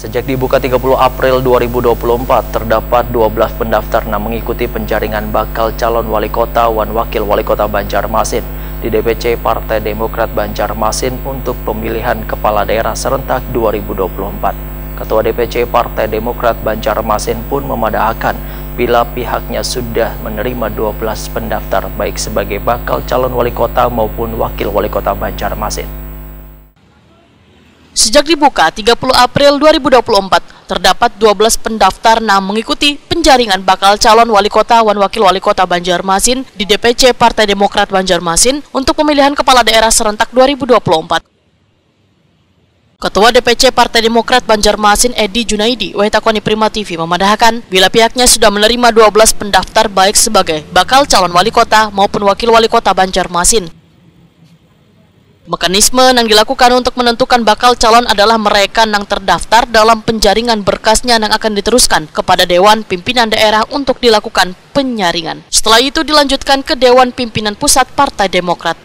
Sejak dibuka 30 April 2024, terdapat 12 pendaftar yang mengikuti penjaringan bakal calon wali kota dan wakil wali kota Banjarmasin di DPC Partai Demokrat Banjarmasin untuk pemilihan kepala daerah serentak 2024. Ketua DPC Partai Demokrat Banjarmasin pun memadahkan bila pihaknya sudah menerima 12 pendaftar baik sebagai bakal calon wali kota maupun wakil wali kota Banjarmasin. Sejak dibuka 30 April 2024, terdapat 12 pendaftar yang mengikuti penjaringan bakal calon wali kota dan wakil wali kota Banjarmasin di DPC Partai Demokrat Banjarmasin untuk pemilihan kepala daerah serentak 2024. Ketua DPC Partai Demokrat Banjarmasin Edi Junaidi, Waitakoni Prima TV memadahkan bila pihaknya sudah menerima 12 pendaftar baik sebagai bakal calon wali kota maupun wakil wali kota Banjarmasin. Mekanisme yang dilakukan untuk menentukan bakal calon adalah mereka yang terdaftar dalam penjaringan berkasnya yang akan diteruskan kepada Dewan Pimpinan Daerah untuk dilakukan penyaringan. Setelah itu dilanjutkan ke Dewan Pimpinan Pusat Partai Demokrat.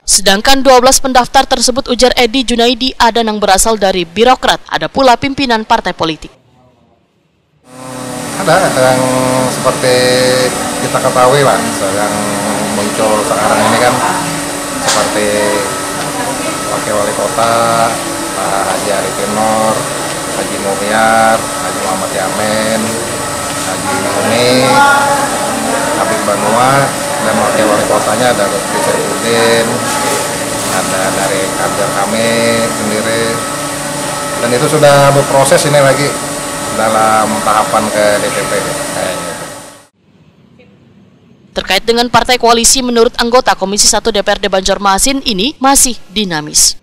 Sedangkan 12 pendaftar tersebut, ujar Edi Junaidi, ada yang berasal dari birokrat, ada pula pimpinan partai politik. Ada yang seperti kita ketahui lah, yang muncul sekarang ini kan seperti wakil wali kota Pak Haji Arifin Nur, Haji Muhyar, Haji Muhammad Yamin, Haji Uni, Habib Banua, dan wakil wali kotanya ada Lutfi Saifuddin, ada dari kader kami sendiri, dan itu sudah berproses ini lagi dalam tahapan ke DPP kayaknya. Terkait dengan partai koalisi, menurut anggota Komisi 1 DPRD Banjarmasin ini masih dinamis.